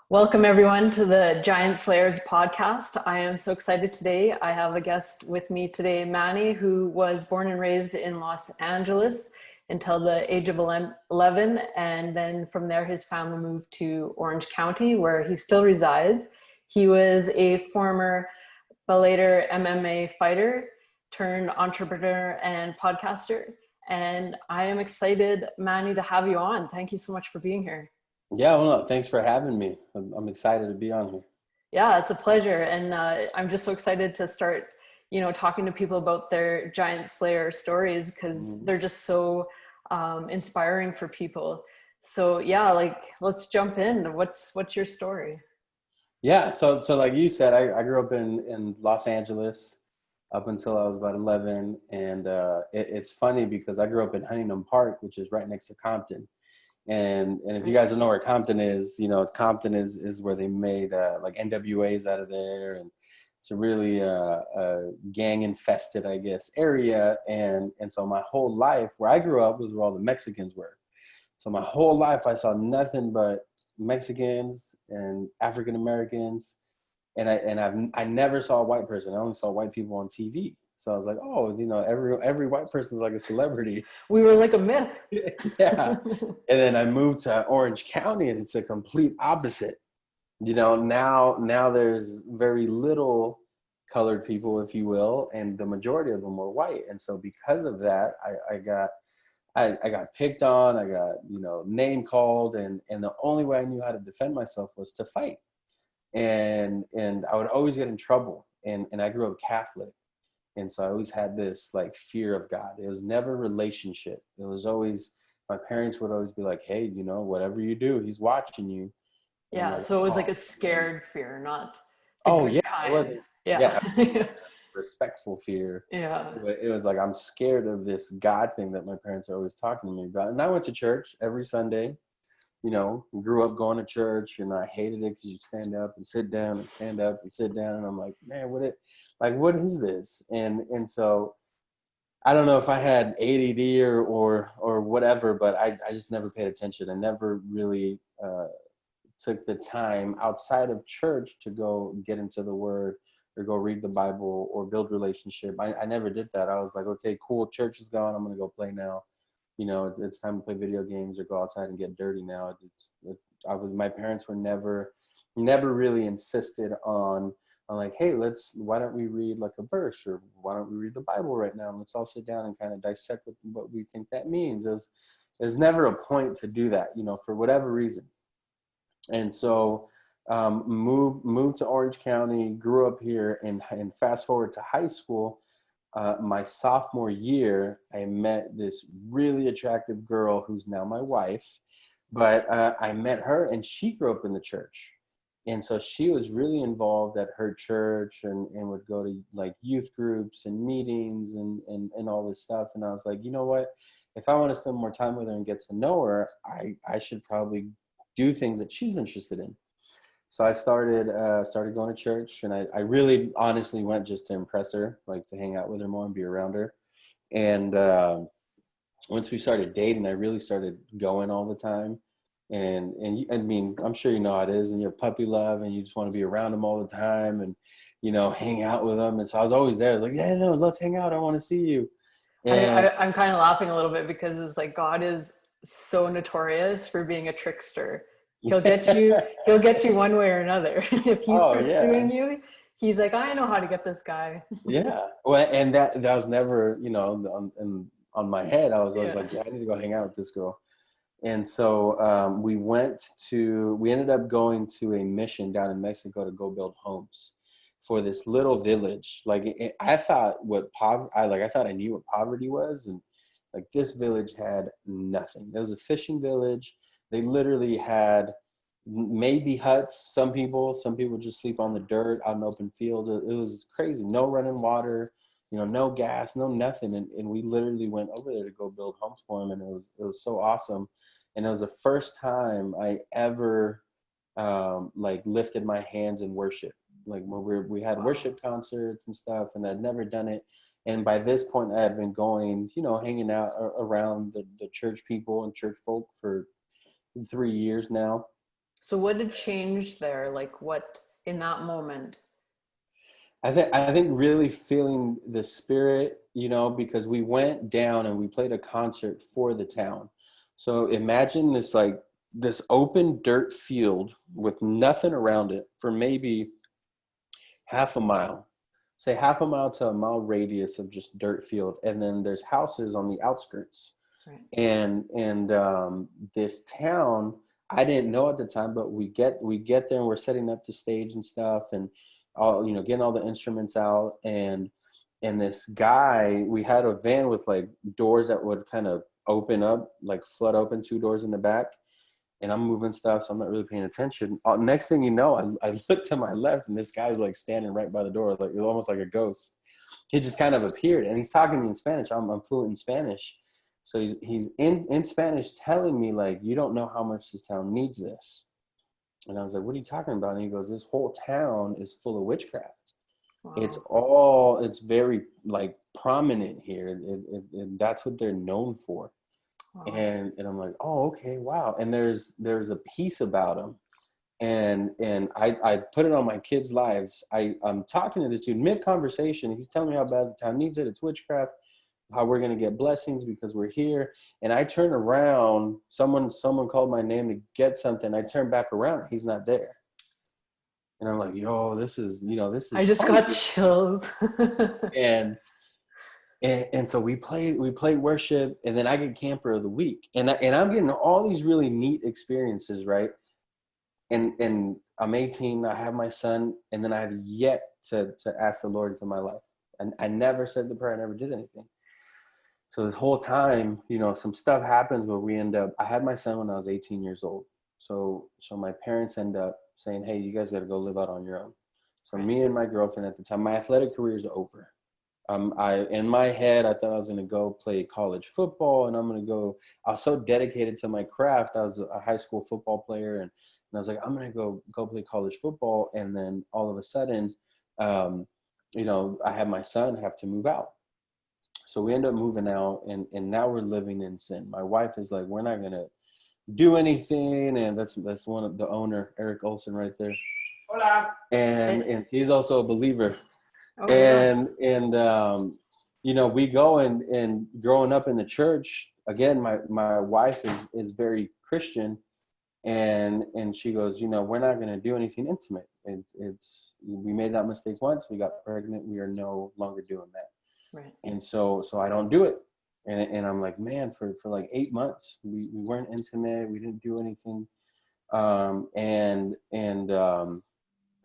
Welcome, everyone, to the Giant Slayers podcast. I am so excited today. I have a guest with me today, Manny, who was born and raised in Los Angeles until the age of 11. And then from there, his family moved to Orange County, where he still resides. He was a former Bellator MMA fighter turned entrepreneur and podcaster. And I am excited, Manny, to have you on. Thank you so much for being here. Yeah, well, no, thanks for having me. I'm excited to be on here. Yeah, it's a pleasure. And I'm just so excited to start, talking to people about their giant slayer stories because Mhm. they're just so inspiring for people. So yeah, let's jump in. What's your story? Yeah, so like you said, I grew up in Los Angeles up until I was about 11, and it's funny because I grew up in Huntington Park, which is right next to Compton. And if you guys don't know where Compton is, it's Compton is where they made like NWAs out of there, and it's a really gang infested, I guess, area. And so my whole life, where I grew up, was where all the Mexicans were. So my whole life, I saw nothing but Mexicans and African Americans, and I never saw a white person. I only saw white people on TV. So I was like, oh, every white person's like a celebrity. We were like a myth. Yeah. And then I moved to Orange County, and it's a complete opposite. Now there's very little colored people, if you will, and the majority of them were white. And so because of that, I got picked on, I got, name called, and the only way I knew how to defend myself was to fight. And I would always get in trouble. And I grew up Catholic. And so I always had this like fear of God. It was never relationship. It was always, my parents would always be like, hey, whatever you do, he's watching you. And I'm Yeah, like, so it was like oh, a scared fear, not the oh good yeah, it kind. wasn't, Yeah. yeah, respectful fear. Yeah. It was like, I'm scared of this God thing that my parents are always talking to me about. And I went to church every Sunday, grew up going to church, and I hated it because you stand up and sit down and stand up and sit down. And I'm like, man, what is this? And so I don't know if I had ADD or whatever, but I just never paid attention. I never really took the time outside of church to go get into the Word or go read the Bible or build relationship. I never did that. I was like, okay, cool, church is gone. I'm gonna go play now. It's time to play video games or go outside and get dirty now. My parents were never really insisted on like, hey, why don't we read like a verse, or why don't we read the Bible right now? And let's all sit down and kind of dissect what we think that means. There's never a point to do that, for whatever reason. And so moved to Orange County, grew up here, and fast forward to high school. My sophomore year, I met this really attractive girl who's now my wife. But I met her, and she grew up in the church. And so she was really involved at her church, and would go to like youth groups and meetings and all this stuff. And I was like, you know what? If I want to spend more time with her and get to know her, I should probably do things that she's interested in. So I started going to church, and I really honestly went just to impress her, like to hang out with her more and be around her. And once we started dating, I really started going all the time. And I mean, I'm sure you know how it is, and you have puppy love, and you just want to be around them all the time, and hang out with them. And so I was always there. I was like, yeah, no, let's hang out. I want to see you. And I'm kind of laughing a little bit because it's like God is so notorious for being a trickster. He'll get you one way or another. If he's oh yeah, pursuing you, he's like, I know how to get this guy. yeah. Well, and that was never, on my head. I was always Yeah. like, yeah, I need to go hang out with this girl. And so we ended up going to a mission down in Mexico to go build homes for this little village. Like I thought I thought I knew what poverty was. And like this village had nothing. It was a fishing village. They literally had maybe huts. Some people just sleep on the dirt out in open fields. It was crazy. No running water, no gas, no nothing. And we literally went over there to go build homes for them. And it was so awesome. And it was the first time I ever like lifted my hands in worship. Like when we had worship concerts and stuff, and I'd never done it. And by this point, I had been going, hanging out around the church people and church folk for 3 years now. So what had changed there? Like what in that moment? I think really feeling the spirit, because we went down and we played a concert for the town. So imagine this, like this open dirt field with nothing around it for maybe half a mile. Say half a mile to a mile radius of just dirt field, and then there's houses on the outskirts. Right. And this town, I didn't know at the time, but we get there and we're setting up the stage and stuff, and all, getting all the instruments out, and this guy, we had a van with like doors that would kind of open up, like flood open, two doors in the back, and I'm moving stuff, so I'm not really paying attention. Next thing you know, I look to my left, and this guy's like standing right by the door, like almost like a ghost. He just kind of appeared, and he's talking to me in Spanish. I'm fluent in Spanish, so he's in Spanish telling me like, you don't know how much this town needs this. And I was like, what are you talking about? And he goes, this whole town is full of witchcraft. Wow. It's very like prominent here, and that's what they're known for. Wow. And I'm like, oh, okay, wow. And there's a piece about him, and I put it on my kids' lives. I'm talking to this dude mid conversation. He's telling me how bad the town needs it. It's witchcraft. How we're gonna get blessings because we're here. And I turn around. Someone called my name to get something. I turn back around. He's not there. And I'm like, yo, this is I just funny. got chills. And so we play worship, and then I get camper of the week, and I'm getting all these really neat experiences, right? And I'm 18, I have my son, and then I have yet to ask the Lord into my life. And I never said the prayer, I never did anything. So this whole time, some stuff happens where I had my son when I was 18 years old. So my parents end up saying, hey, you guys got to go live out on your own. So me and my girlfriend at the time, my athletic career is over. In my head, I thought I was going to go play college football, and I was so dedicated to my craft. I was a high school football player, and I was like, I'm going to go play college football. And then all of a sudden, I had my son have to move out. So we end up moving out, and now we're living in sin. My wife is like, we're not going to do anything. And that's one of the owner, Eric Olson, right there. Hola. And he's also a believer. Oh, yeah. And we go, and growing up in the church, again, my wife is very Christian, and she goes, we're not going to do anything intimate. We made that mistake once, we got pregnant, we are no longer doing that. Right. And so I don't do it. And I'm like, man, for like 8 months, we weren't intimate, we didn't do anything.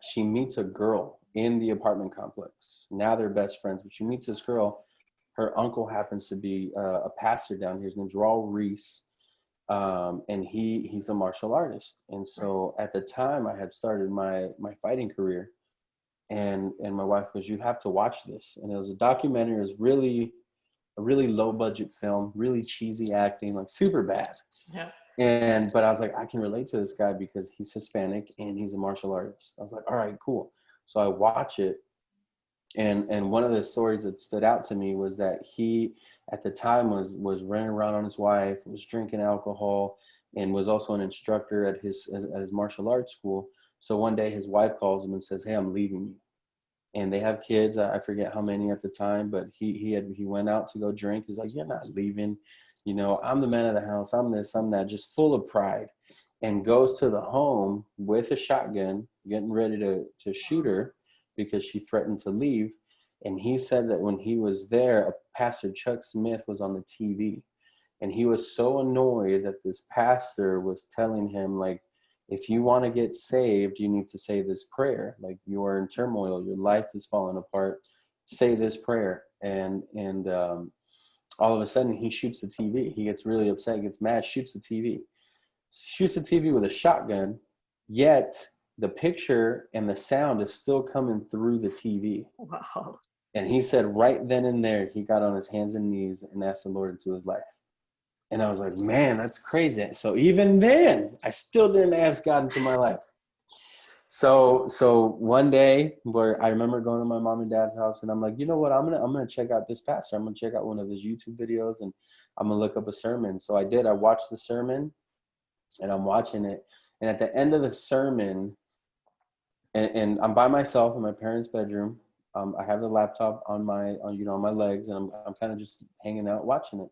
She meets a girl in the apartment complex. Now they're best friends, but she meets this girl. Her uncle happens to be a pastor down here. His name's Raul Reese, and he's a martial artist. And so at the time, I had started my fighting career, and my wife goes, "You have to watch this." And it was a documentary. It was a really low budget film, really cheesy acting, like super bad. Yeah. But I was like, I can relate to this guy because he's Hispanic and he's a martial artist. I was like, all right, cool. So I watch it, and one of the stories that stood out to me was that he, at the time, was running around on his wife, was drinking alcohol, and was also an instructor at his martial arts school. So one day his wife calls him and says, "Hey, I'm leaving you." And they have kids. I forget how many at the time, but he went out to go drink. He's like, "You're not leaving. I'm the man of the house. I'm this, I'm that," just full of pride, and goes to the home with a shotgun, getting ready to shoot her because she threatened to leave. And he said that when he was there, Pastor Chuck Smith was on the TV, and he was so annoyed that this pastor was telling him, like, if you want to get saved, you need to say this prayer. Like, you are in turmoil, your life is falling apart. Say this prayer. And all of a sudden, he shoots the TV. He gets really upset, gets mad, shoots the TV. Shoots the TV with a shotgun, yet the picture and the sound is still coming through the TV. Wow. And he said right then and there, he got on his hands and knees and asked the Lord into his life. And I was like, man, that's crazy. So even then, I still didn't ask God into my life. So one day, where I remember going to my mom and dad's house, and I'm like, you know what? I'm gonna check out this pastor. I'm gonna check out one of his YouTube videos, and I'm gonna look up a sermon. So I did. I watched the sermon, and I'm watching it, And at the end of the sermon, and I'm by myself in my parents' bedroom. I have the laptop on my legs, and I'm kind of just hanging out watching it.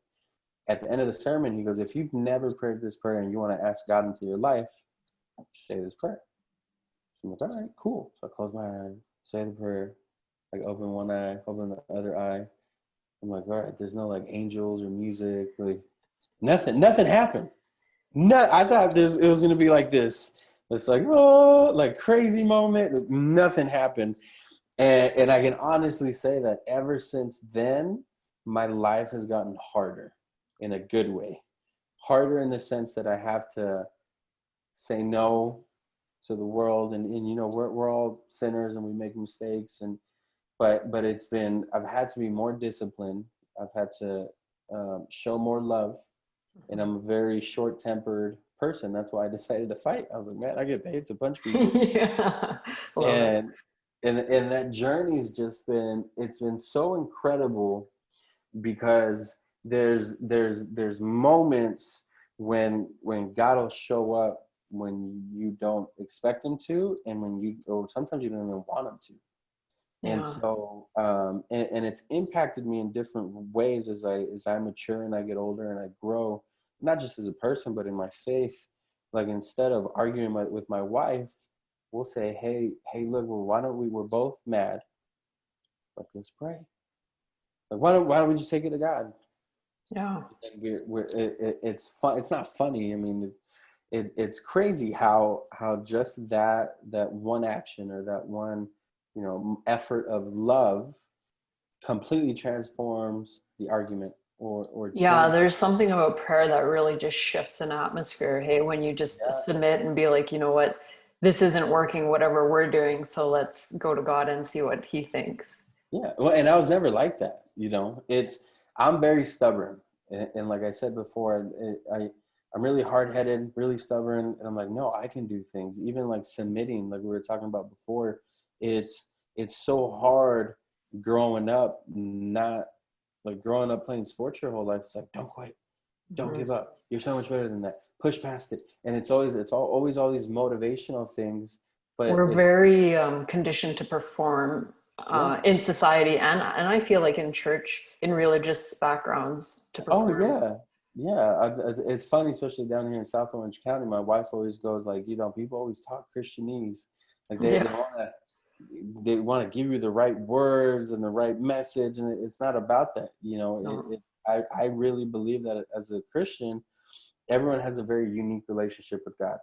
At the end of the sermon, he goes, "If you've never prayed this prayer and you want to ask God into your life, say this prayer." So I'm like, all right, cool. So I close my eyes, say the prayer, like open one eye, open the other eye. I'm like, all right, there's no like angels or music, like nothing happened. No, I thought it was gonna be like this. It's like, oh, like crazy moment. Nothing happened. And I can honestly say that ever since then, my life has gotten harder in a good way. Harder in the sense that I have to say no to the world, and you know, we're all sinners and we make mistakes, and but I've had to be more disciplined. I've had to show more love, and I'm a very short-tempered person. That's why I decided to fight. I was like, man, I get paid to punch people. Yeah, love it. and and that journey's just it's been so incredible, because there's moments when God will show up when you don't expect him to, and or sometimes you don't even want him to. And Yeah. so and it's impacted me in different ways as I mature and I get older and I grow, not just as a person but in my faith. Like, instead of arguing with my wife, we'll say, hey, look, well, why don't we're both mad, but let's pray. Like, why don't we just take it to God? Yeah. And it's fun. It's not funny. I mean, it's crazy how just that one action or that one, you know, effort of love completely transforms the argument, or Yeah, change. there's something about prayer that really just shifts an atmosphere. Hey, when you just Yeah, submit and be like, you know what, this isn't working, whatever we're doing, so let's go to God and see what he thinks. yeah. Well, and I was never like that. You know, I'm very stubborn, and like I said before, I'm really hard-headed, really stubborn, and I'm like, no, I can do things. Even like submitting, like we were talking about before, it's so hard growing up, not like growing up playing sports your whole life. It's like, don't quit, don't Mhm. give up. You're so much better than that. Push past it. And always all these motivational things, but We're it's very conditioned to perform yeah. in society, and I feel like in church, in religious backgrounds, to Oh perform. yeah, yeah. It's funny, especially down here in South Orange County. My wife always goes like, you know, people always talk Christianese, like Yeah. they want to give you the right words and the right message, and it's not about that. You know, No. I really believe that as a Christian, everyone has a very unique relationship with God,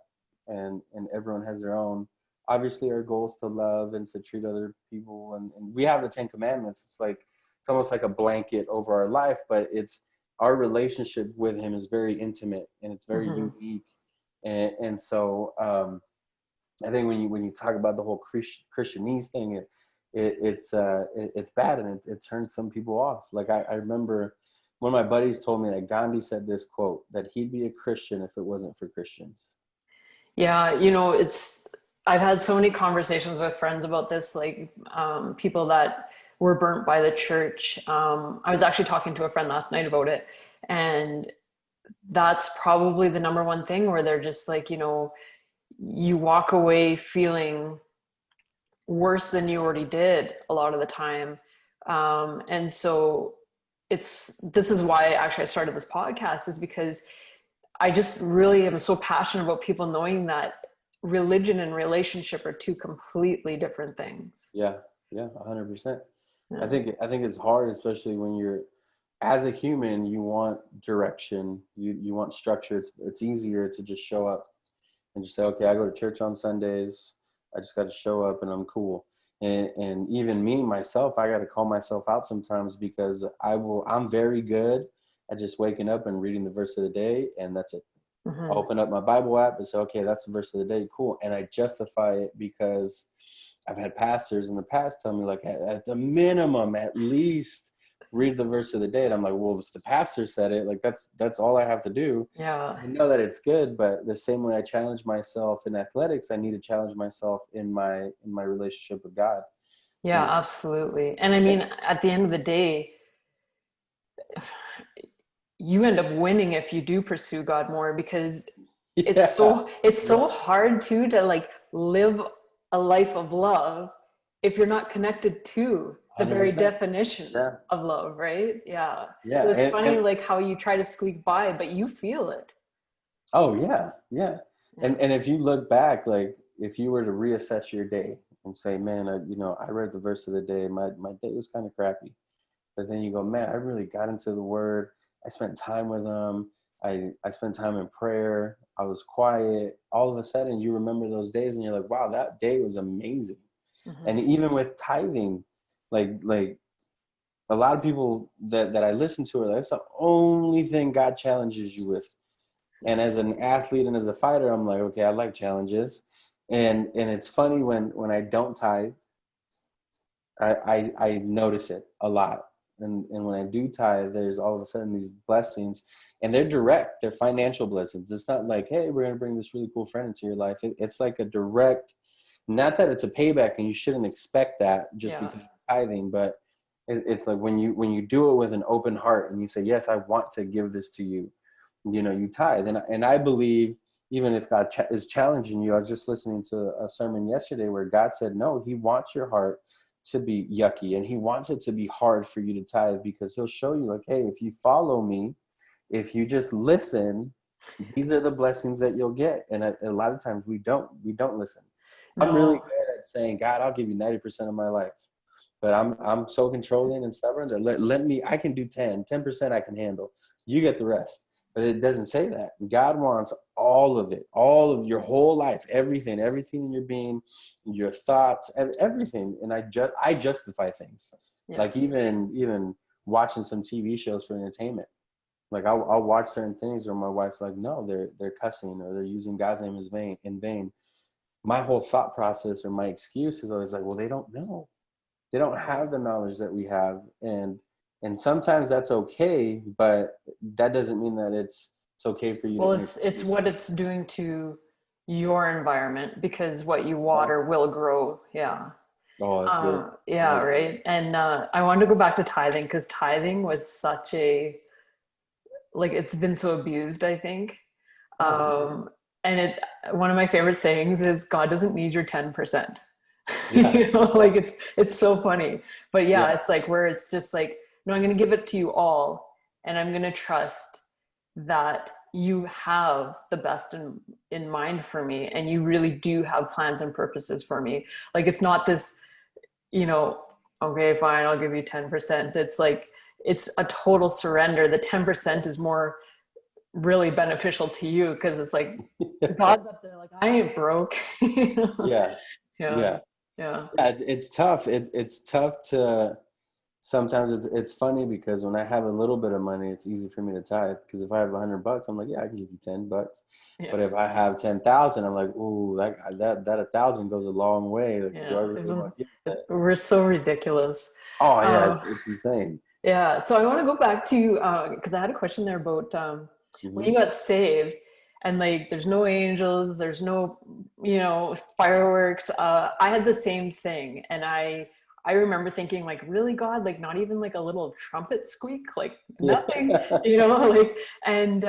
and everyone has their own. Obviously, our goal is to love and to treat other people, and we have the Ten Commandments. It's almost like a blanket over our life, but it's our relationship with Him is very intimate and it's very Hmm. unique, and so I think when you talk about the whole Christianese thing, it's bad, and it turns some people off. Like I remember one of my buddies told me that Gandhi said this quote, that he'd be a Christian if it wasn't for Christians. Yeah, you know, I've had so many conversations with friends about this, like people that were burnt by the church. I was actually talking to a friend last night about it, and that's probably the number one thing where they're just like, you know, you walk away feeling worse than you already did a lot of the time. And so this is why actually I started this podcast, is because I just really am so passionate about people knowing that religion and relationship are two completely different things. Yeah, yeah, 100%. Yeah. I think it's hard, especially when you're, as a human, you want direction, you want structure. It's easier to just show up and just say, okay, I go to church on Sundays. I just got to show up and I'm cool. And even me myself, I got to call myself out sometimes, because I'm very good at just waking up and reading the verse of the day, and that's it. I Hmm. open up my Bible app and say, okay, that's the verse of the day. Cool. And I justify it because I've had pastors in the past tell me, like, at the minimum, at least read the verse of the day. And I'm like, well, if the pastor said it, like, that's all I have to do. Yeah. I know that it's good, but the same way I challenge myself in athletics, I need to challenge myself in my relationship with God. Yeah, And so, absolutely. And I mean, at the end of the day, you end up winning if you do pursue God more, because Yeah. it's Yeah. so hard too to like live a life of love if you're not connected to the very 100%. definition Yeah. of love, right? Yeah. So Yeah. it's funny And like how you try to squeak by, but you feel it. oh yeah. Yeah. Yeah. And if you look back, like if you were to reassess your day and say, man, I read the verse of the day, my day was kind of crappy. But then you go, man, I really got into the word. I spent time with them. I spent time in prayer. I was quiet. All of a sudden you remember those days and you're like, wow, that day was amazing. And Hmm. even with tithing, like a lot of people that I listen to are like, that's the only thing God challenges you with. And as an athlete and as a fighter, I'm like, okay, I like challenges. And it's funny when I don't tithe, I notice it a lot. And when I do tithe, there's all of a sudden these blessings, and they're direct, they're financial blessings. It's not like, hey, we're going to bring this really cool friend into your life. It's like a direct, not that it's a payback and you shouldn't expect that just Yeah. because you're tithing, but it's like when you do it with an open heart and you say, yes, I want to give this to you, you tithe. And I believe even if God is challenging you, I was just listening to a sermon yesterday where God said, no, he wants your heart to be yucky and he wants it to be hard for you to tithe because he'll show you like, hey, if you follow me, if you just listen, these are the blessings that you'll get. And a lot of times we don't listen. I'm really No. good at saying, God, I'll give you 90% of my life, but I'm so controlling and stubborn that let me, I can do 10% I can handle. You get the rest. But it doesn't say that. God wants all of it, all of your whole life, everything in your being, your thoughts, everything. And I justify things, Yeah. like even watching some TV shows for entertainment. Like I'll watch certain things where my wife's like, no, they're cussing or they're using God's name in vain. My whole thought process or my excuse is always like, well, they don't know. They don't have the knowledge that we have, and sometimes that's okay, but that doesn't mean that it's okay for you to Well, it's introduce. what it's doing to your environment because what you Yeah. water will grow. Yeah. Oh, that's good. Yeah, That's good. right. And I wanted to go back to tithing because tithing was such a like it's been so abused, I think. Oh yeah. Um, and it one of my favorite sayings is God doesn't need your 10%. Yeah. Like it's so funny. But yeah, Yeah. it's like where it's just like, no, I'm gonna give it to you all, and I'm gonna trust that you have the best in mind for me, and you really do have plans and purposes for me. Like it's not this, you know, okay, fine, I'll give you 10%. It's like it's a total surrender. The 10% is more really beneficial to you because it's like God's up there like I ain't broke. Yeah. Yeah. Yeah. Yeah. Yeah. It's tough. It's tough to sometimes it's funny because when I have a little bit of money, it's easy for me to tithe because if I have $100, I'm like, yeah, I can give you $10. Yeah. But if I have 10,000, I'm like, ooh, that 1,000 goes a long way. Like, do I Yeah. really Isn't want to give that? we're so ridiculous. Oh yeah, Uh, it's insane. yeah. So I want to go back to because I had a question there about when Hmm. you got saved and like there's no angels, there's no, fireworks. I had the same thing, and I remember thinking like, really, God, like not even like a little trumpet squeak, like Yeah. nothing, like, and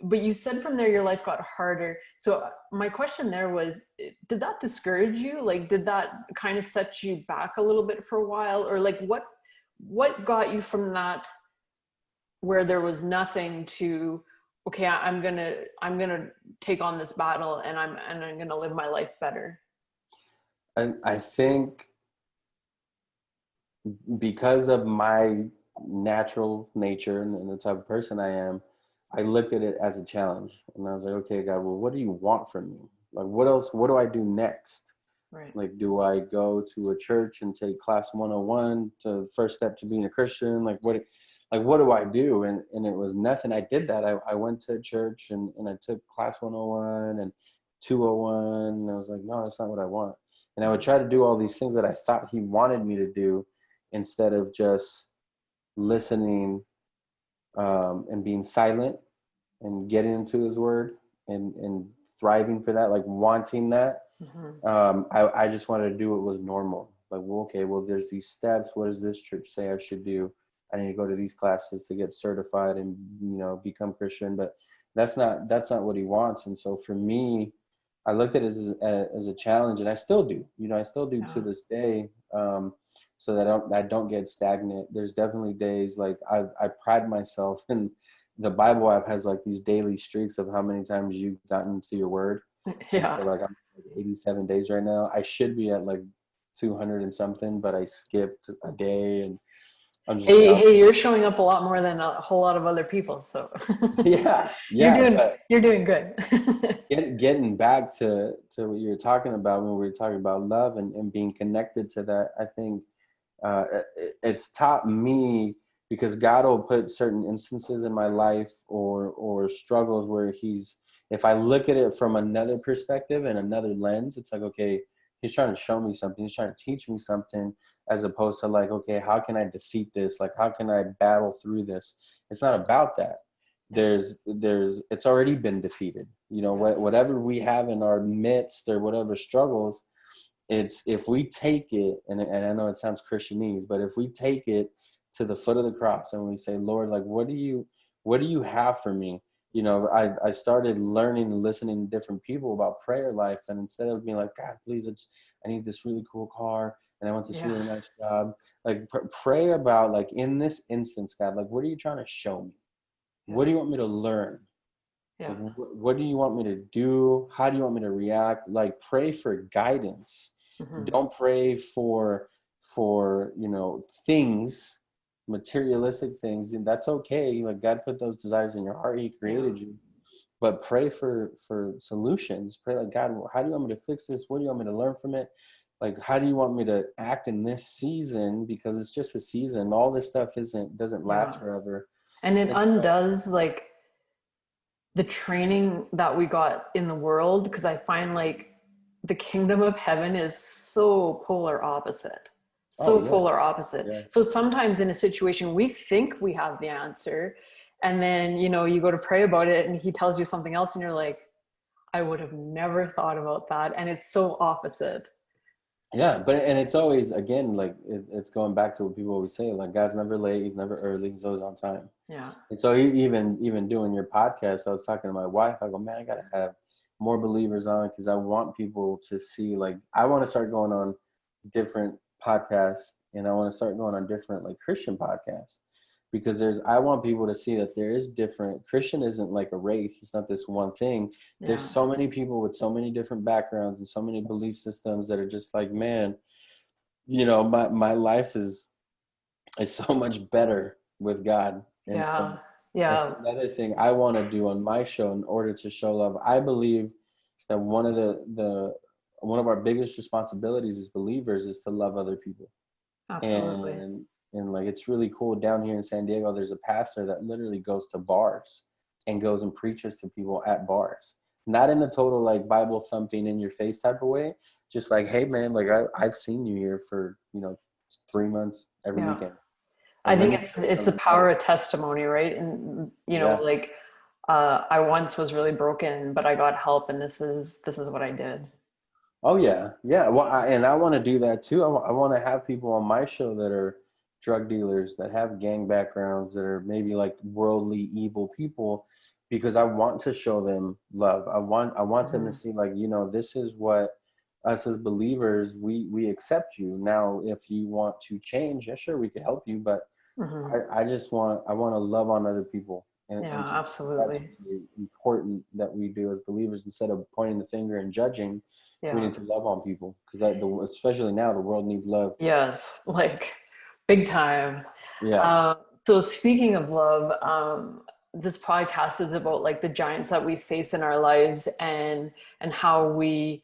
but you said from there your life got harder. So my question there was, did that discourage you? Like, did that kind of set you back a little bit for a while, or like what got you from that where there was nothing to, okay, I'm gonna take on this battle, and I'm gonna live my life better. And I think because of my natural nature and the type of person I am, I looked at it as a challenge. And I was like, okay, God, well, what do you want from me? Like, what else? What do I do next? Right. Like, do I go to a church and take class 101 to first step to being a Christian? Like what do I do? And it was nothing. I did that. I went to church and I took class 101 and 201. And I was like, no, that's not what I want. And I would try to do all these things that I thought he wanted me to do instead of just listening and being silent and getting into his word and thriving for that, like wanting that. Mm-hmm. I just wanted to do what was normal. Like, well, okay, well, there's these steps. What does this church say I should do? I need to go to these classes to get certified and become Christian. But that's not what he wants. And so for me, I looked at it as a challenge, and I still do. I still do to Yeah. this day. So that I don't get stagnant. There's definitely days like I pride myself, and the Bible app has like these daily streaks of how many times you've gotten to your word. And so Yeah. like I'm at 87 days right now. I should be at like 200 and something, but I skipped a day, and I'm just Hey, down. hey, you're showing up a lot more than a whole lot of other people, so Yeah, you're yeah, doing but you're doing good. getting back to what you were talking about when we were talking about love and being connected to that, I think it's taught me, because God will put certain instances in my life or struggles where if I look at it from another perspective and another lens, it's like, okay, he's trying to show me something. He's trying to teach me something, as opposed to like, okay, how can I defeat this? Like, how can I battle through this? It's not about that. Yeah. It's already been defeated. Yes. Whatever we have in our midst or whatever struggles, it's if we take it, and I know it sounds Christianese, but if we take it to the foot of the cross and we say, Lord, like, what do you have for me? I started learning and listening to different people about prayer life, and instead of being like, God, please, I need this really cool car, and I want this Yeah. really nice job, like pray about, like, in this instance, God, like, what are you trying to show me? Yeah. What do you want me to learn? Yeah. Like, what do you want me to do? How do you want me to react? Like, pray for guidance. Hmm. Don't pray for things, materialistic things. And that's okay. Like, God put those desires in your heart. He Yeah. created you. But pray for solutions. Pray like, God, how do you want me to fix this? What do you want me to learn from it? Like, how do you want me to act in this season? Because it's just a season. All this stuff doesn't last Yeah. forever. And it And so, undoes like the training that we got in the world, because I find like the kingdom of heaven is so polar opposite. oh So yeah, polar opposite. yeah. So sometimes in a situation we think we have the answer, and then you go to pray about it and he tells you something else and you're like, I would have never thought about that. And it's so opposite. Yeah, and it's always, again, like it's going back to what people always say, like, God's never late, he's never early, he's always on time. Yeah. And so even doing your podcast, I was talking to my wife, I go, man, I gotta have more believers on, because I want people to see, like, I want to start going on different podcasts, and I want to start going on different, like, Christian podcasts, because I want people to see that there is different. Christian isn't like a race. It's not this one thing. There's Yeah. so many people with so many different backgrounds and so many belief systems that are just like, man, my life is so much better with God. And Yeah. so that's Yeah. another thing I want to do on my show in order to show love. I believe that one of our biggest responsibilities as believers is to love other people. Absolutely. And like, it's really cool down here in San Diego. There's a pastor that literally goes to bars and goes and preaches to people at bars, not in a total like Bible thumping in your face type of way, just like, hey man, like, I've seen you here for 3 months every Yeah. weekend. I Like, let think me tell you it's a something about power it. of testimony, right? And Yeah. like I once was really broken, but I got help, and this is what I did. Oh yeah, yeah. Well, and I want to do that too. I want to have people on my show that are drug dealers, that have gang backgrounds, that are maybe like worldly evil people, because I want to show them love. I want them to Hmm. see, like, this is what us as believers, we accept you. Now, if you want to change, yeah, sure, we can help you, but Hmm. I want to love on other people, and Yeah, to that's absolutely. really important that we do as believers. Instead of pointing the finger and judging, we Yeah. need to love on people, because especially now, the world needs love. Yes, like big time. Yeah, Um, so speaking of love, this podcast is about like the giants that we face in our lives, and how we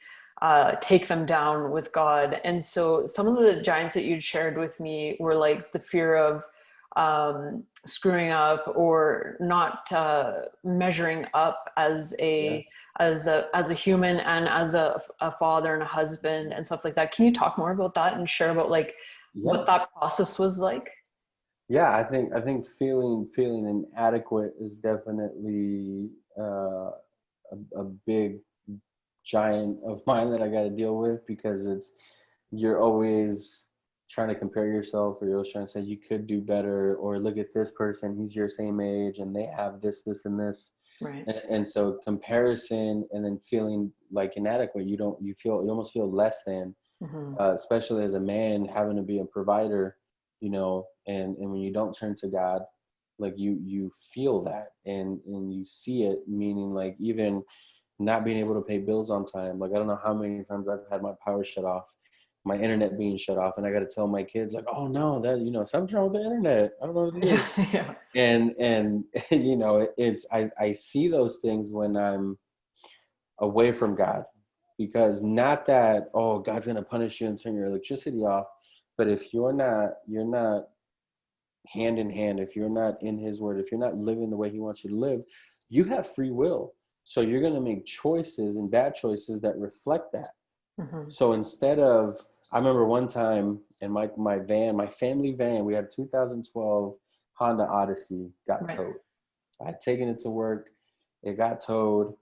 take them down with God. And so some of the giants that you shared with me were like the fear of screwing up, or not measuring up as yeah, a human, and as a father and a husband and stuff like that. Can you talk more about that and share about like yeah, what that process was like? yeah. I think feeling inadequate is definitely a big giant of mine that I got to deal with, because you're always trying to compare yourself, or you're always trying to say you could do better, or look at this person, he's your same age and they have this, and this. Right. And so comparison and then feeling like inadequate, you almost feel less than, Mm-hmm. especially as a man having to be a provider, and when you don't turn to God, like you feel that, and you see it, meaning like even not being able to pay bills on time. Like I don't know how many times I've had my power shut off, my internet being shut off, and I got to tell my kids like, oh no, that something's wrong with the internet. I don't know what it Yeah. is. Yeah. And it's I see those things when I'm away from God, because not that, oh, God's gonna punish you and turn your electricity off, but if you're not hand in hand, if you're not in His Word, if you're not living the way He wants you to live, you have free will. So you're gonna make choices, and bad choices, that reflect that. Mm-hmm. So instead of, I remember one time in my van, my family van, we had a 2012 Honda Odyssey, got Right. towed. I had taken it to work, it got towed,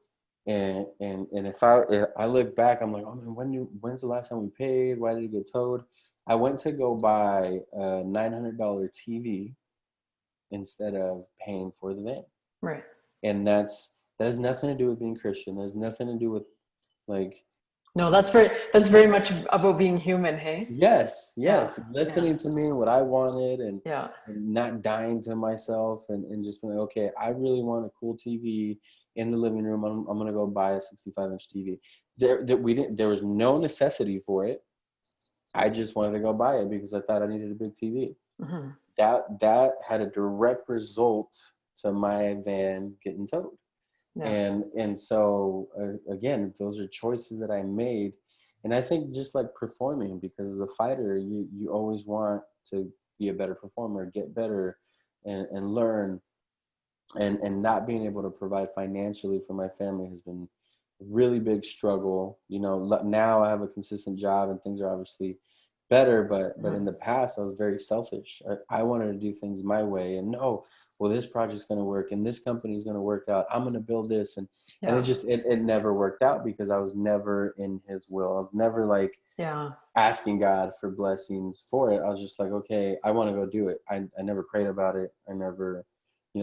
and if I look back, I'm like, oh man, when's the last time we paid? Why did it get towed? I went to go buy a $900 TV instead of paying for the van, Right. and that has nothing to do with being Christian. There's nothing to do with like. No, that's very much about being human, hey? Yes, Yeah. yes. Yeah. Listening to me and what I wanted, Yeah. and not dying to myself, and just being like, okay, I really want a cool TV in the living room. I'm gonna go buy a 65-inch TV. There was no necessity for it. I just wanted to go buy it because I thought I needed a big TV. Mm-hmm. That had a direct result to my van getting towed. Yeah. And so again, those are choices that I made. And I think just like performing, because as a fighter, you always want to be a better performer, get better, and learn. And not being able to provide financially for my family has been a really big struggle. Now I have a consistent job and things are obviously better, but Mm-hmm. in the past I was very selfish. I wanted to do things my way, and no, well, this project's going to work and this company is going to work out. I'm going to build this, and Yeah. it never worked out because I was never in His will. I was never like Yeah. asking God for blessings for it. I was just like, okay, I want to go do it. I never prayed about it. I never,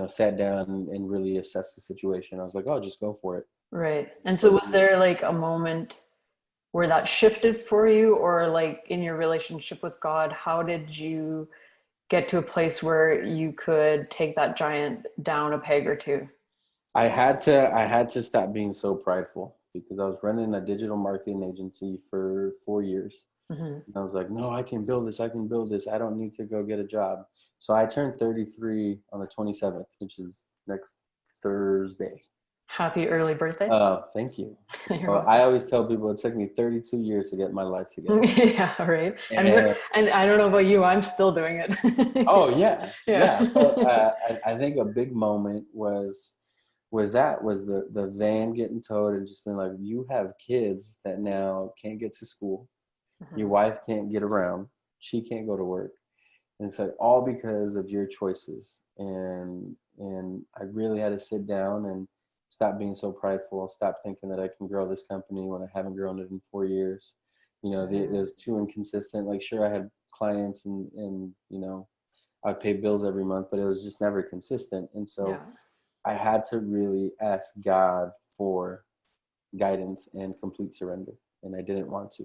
sat down and really assessed the situation. I was like, oh, just go for it. Right. And so But was there like a moment where that shifted for you, or like in your relationship with God, how did you get to a place where you could take that giant down a peg or two? I had to stop being so prideful, because I was running a digital marketing agency for 4 years. Mm-hmm. And I was like, no, I can build this. I can build this. I don't need to go get a job. So I turned 33 on the 27th, which is next Thursday. Happy early birthday. Thank you. You're So I welcome. always tell people it took me 32 years to get my life together. Yeah, right. And And I don't know about you, I'm still doing it. oh yeah, yeah. But Yeah. I think a big moment was the van getting towed, and just being like, you have kids that now can't get to school. Your Mhm. wife can't get around. She can't go to work. And it's like all because of your choices. And I really had to sit down and stop being so prideful, stop thinking that I can grow this company when I haven't grown it in 4 years. It Mhm. was too inconsistent. Like, sure, I had clients, and I'd pay bills every month, but it was just never consistent. And so Yeah. I had to really ask God for guidance and complete surrender. And I didn't want to.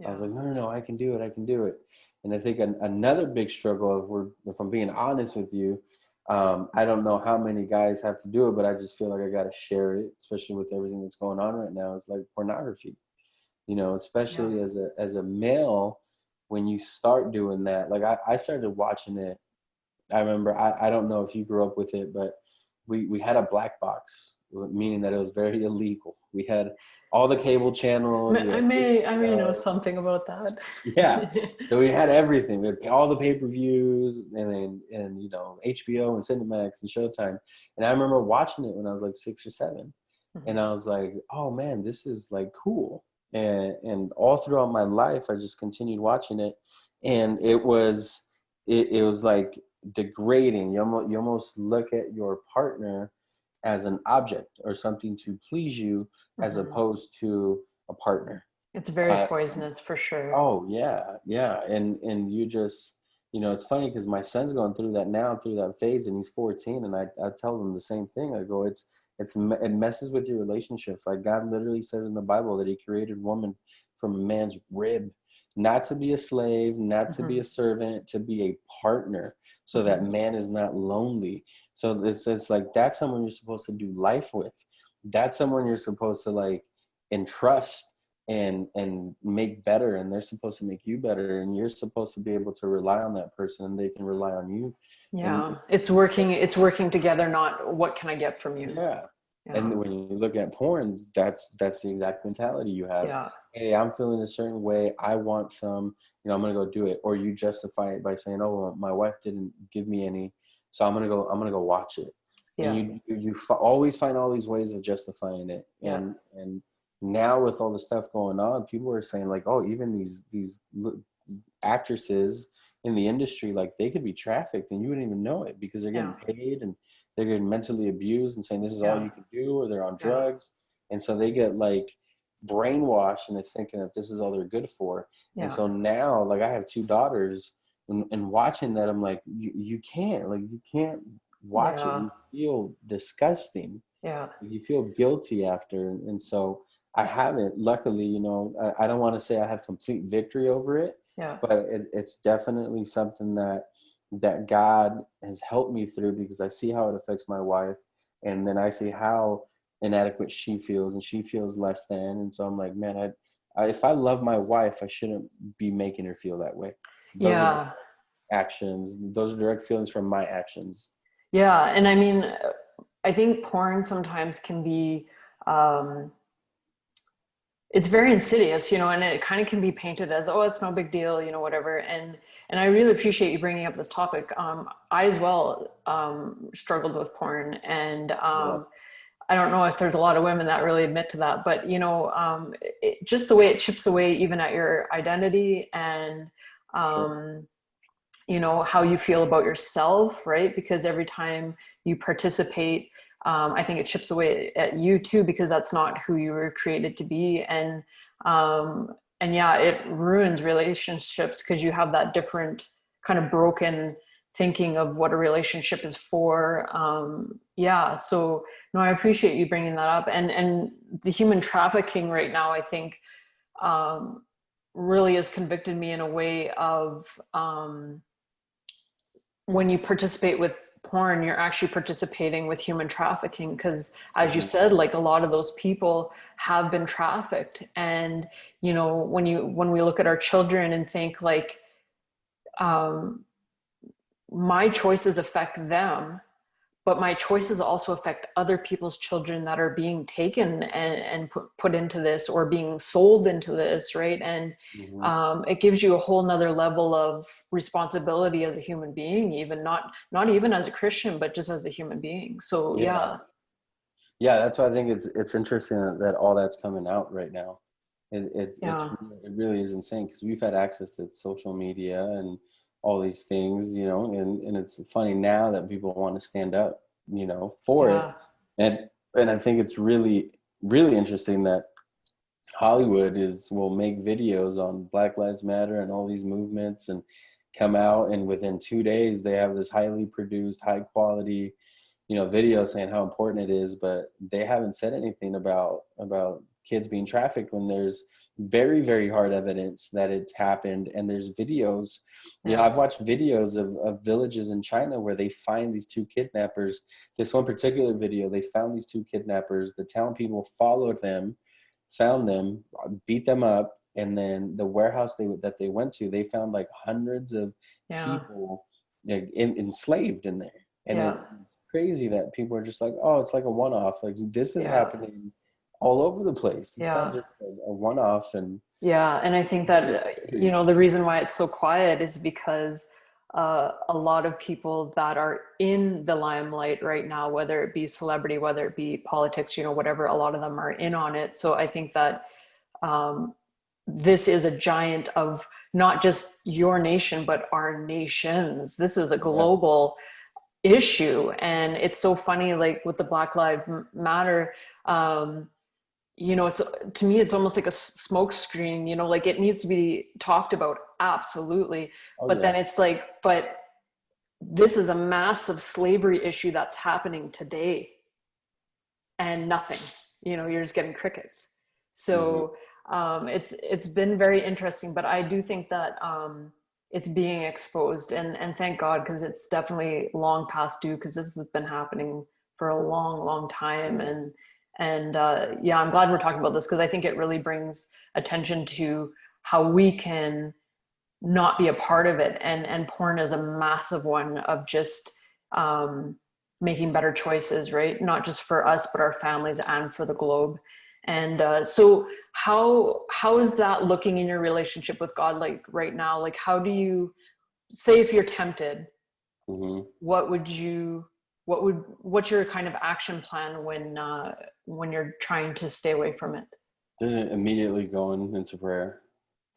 I was Yeah. like, no, no, no, I can do it. I can do it. And I think another big struggle, if I'm being honest with you, I don't know how many guys have to do it, but I just feel like I got to share it, especially with everything that's going on right now. It's like pornography, Yeah. especially as a male, when you start doing that. Like I started watching it. I remember, I don't know if you grew up with it, but we had a black box, meaning that it was very illegal. We had all the cable channels. We I had may I may know HBO. something about that. Yeah. So we had everything. We had all the pay-per-views, and HBO and Cinemax and Showtime. And I remember watching it when I was like 6 or 7. And Mhm. I was like, oh man, this is like cool. And all throughout my life I just continued watching it. And it was like degrading. You almost look at your partner as an object or something to please you, as Mhm. opposed to a partner. It's very Uh, poisonous for sure. Oh yeah, yeah, and you just, it's funny because my son's going through that now, through that phase, and he's 14, and I tell him the same thing. I go, it messes with your relationships. Like God literally says in the Bible that he created woman from a man's rib, not to be a slave, not to be a servant, to be a partner, so that man is not lonely. So it's like, that's someone you're supposed to do life with. That's someone you're supposed to like entrust and make better, and they're supposed to make you better, and you're supposed to be able to rely on that person and they can rely on you. Yeah. And It's working together, not what can I get from you? yeah. Yeah. And when you look at porn, that's the exact mentality you have. Yeah. Hey, I'm feeling a certain way, I want some, I'm gonna go do it. Or you justify it by saying, oh, well, my wife didn't give me any, so I'm gonna go watch it. Yeah. And you always find all these ways of justifying it. Yeah. And now with all the stuff going on, people are saying like, oh, even these actresses in the industry, like they could be trafficked and you wouldn't even know it, because they're getting paid and they're getting mentally abused and saying this is all you can do, or they're on drugs. And so they get like brainwashed into thinking that this is all they're good for. And so now, like, I have 2 daughters, and watching that, I'm like, you can't watch it. You feel disgusting. Yeah. You feel guilty after. And so I haven't, luckily, I don't want to say I have complete victory over it, but it's definitely something that God has helped me through, because I see how it affects my wife, and then I see how inadequate she feels, and she feels less than. And so I'm like, man, if I love my wife, I shouldn't be making her feel that way. Those are actions. Those are direct feelings from my actions. Yeah. And I mean, I think porn sometimes can be, it's very insidious, and it kind of can be painted as, oh, it's no big deal, whatever. And I really appreciate you bringing up this topic. I as well struggled with porn, and I don't know if there's a lot of women that really admit to that, but just the way it chips away even at your identity, and how you feel about yourself, right? Because every time you participate, I think it chips away at you too, because that's not who you were created to be. And yeah, it ruins relationships, because you have that different kind of broken thinking of what a relationship is for. So no, I appreciate you bringing that up. And the human trafficking right now, I think, really has convicted me in a way of, when you participate with porn, you're actually participating with human trafficking, because as you said, like, a lot of those people have been trafficked. And when we look at our children and think like, my choices affect them, but my choices also affect other people's children that are being taken and put into this, or being sold into this, right? And it gives you a whole nother level of responsibility as a human being, even not even as a Christian, but just as a human being. So yeah, that's why I think it's interesting that all that's coming out right now. It really is insane, because we've had access to social media and all these things, and it's funny now that people want to stand up, for it. And I think it's really, really interesting that Hollywood will make videos on Black Lives Matter and all these movements, and come out, and within 2 days they have this highly produced, high quality, video saying how important it is, but they haven't said anything about kids being trafficked, when there's very, very hard evidence that it's happened. And there's videos, I've watched videos of villages in China where they find these 2 kidnappers. This one particular video, they found these 2 kidnappers. The town people followed them, found them, beat them up, and then the warehouse that they went to, they found like hundreds of people enslaved in there. And it's crazy that people are just like, oh, it's like a one-off. Like, this is happening all over the place. It's not just a one-off. And I think that the reason why it's so quiet is because a lot of people that are in the limelight right now, whether it be celebrity, whether it be politics, whatever, a lot of them are in on it. So I think that this is a giant of not just your nation, but our nations. This is a global issue. And it's so funny, like with the Black Lives Matter, it's, to me, it's almost like a smoke screen, like it needs to be talked about. Absolutely. Then it's like, but this is a massive slavery issue that's happening today. and nothing, you're just getting crickets. Mm-hmm. So it's been very interesting, but I do think that it's being exposed, and thank God, because it's definitely long past due, because this has been happening for a long, long time. And yeah, I'm glad we're talking about this, because I think it really brings attention to how we can not be a part of it. And porn is a massive one of just making better choices, right? Not just for us, but our families and for the globe. And so how is that looking in your relationship with God, like right now? Like, how do you say, if you're tempted, Mm-hmm. what's your kind of action plan when you're trying to stay away from it? Then immediately going into prayer,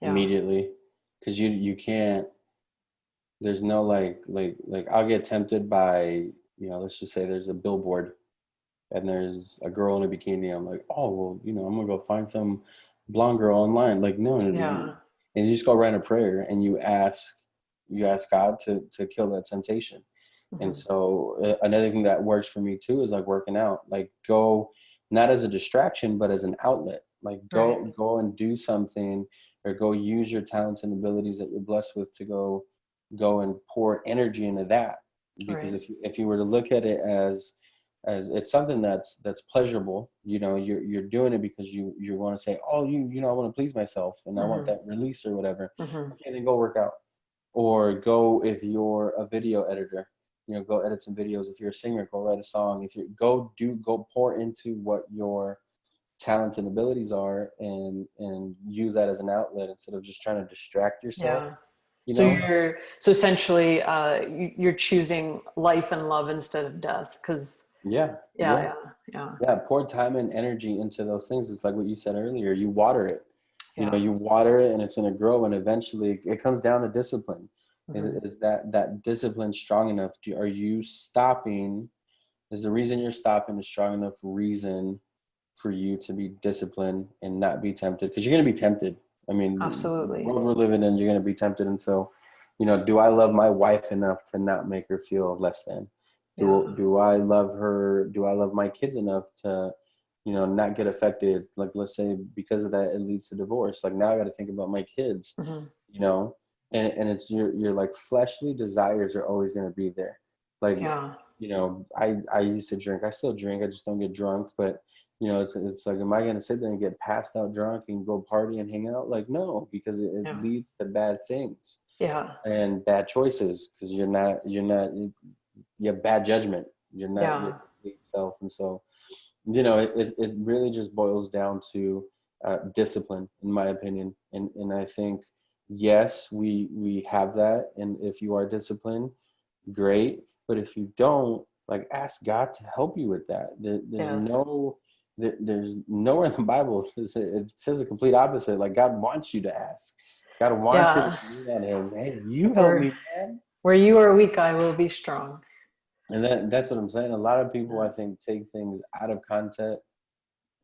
Yeah. immediately, because you can't. There's no like I'll get tempted by, let's just say there's a billboard and there's a girl in a bikini. I'm like, oh well, I'm gonna go find some blonde girl online. Like, no, Yeah. and you just go write a prayer and you ask God to kill that temptation. And Mm-hmm. so another thing that works for me too is like working out. Like, go not as a distraction, but as an outlet. Like, Right. go and do something, or go use your talents and abilities that you're blessed with to go and pour energy into that. Because Right. if you were to look at it as it's something that's pleasurable, you're doing it because you want to say, oh, I want to please myself and I want Mm-hmm. that release or whatever. Mm-hmm. Okay, then go work out. Or go, if you're a video editor, go edit some videos. If you're a singer, go write a song. If you go pour into what your talents and abilities are, and use that as an outlet instead of just trying to distract yourself, Yeah. you So know? so essentially, you're choosing life and love instead of death, because Yeah, yeah, yeah, yeah, yeah, yeah. Pour time and energy into those things. It's like what you said earlier. You water it. yeah. You water it, and it's going to grow, and eventually it comes down to discipline. Mm-hmm. Is that discipline strong enough? Are you stopping? Is the reason you're stopping a strong enough reason for you to be disciplined and not be tempted? Because you're going to be tempted. I mean, the Absolutely. world we're living in, you're going to be tempted. And so, do I love my wife enough to not make her feel less than? Yeah. Do I love her? Do I love my kids enough to, not get affected? Like, let's say because of that, it leads to divorce. Like, now I got to think about my kids, Mm-hmm. you know, and it's your like fleshly desires are always going to be there. Like, Yeah. I used to drink. I still drink. I just don't get drunk. But it's like, am I going to sit there and get passed out drunk and go party and hang out? Like, no, because it Yeah. leads to bad things Yeah. and bad choices. Because you have bad judgment. You're not your Yeah. complete self. And so, it really just boils down to discipline, in my opinion. And I think, yes, we have that. And if you are disciplined, great. But if you don't, like, ask God to help you with that. Yes. There's nowhere in the Bible it says the complete opposite. Like, God wants you to ask. God wants you to Yeah. lean on Him. Hey, you help Where me, man. where you are weak, I will be strong. And that's what I'm saying. A lot of people, Yeah. I think, take things out of context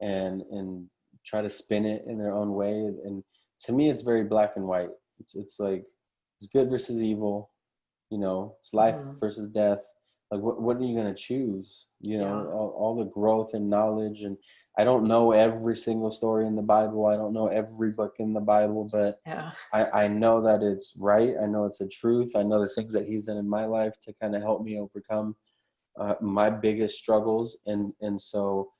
and try to spin it in their own way. And to me, it's very black and white. It's like, it's good versus evil. It's life Mm-hmm. versus death. Like, what are you going to choose? Yeah. All the growth and knowledge. And I don't know every single story in the Bible. I don't know every book in the Bible, but Yeah. I know that it's right. I know it's the truth. I know the things that He's done in my life to kind of help me overcome my biggest struggles. And so,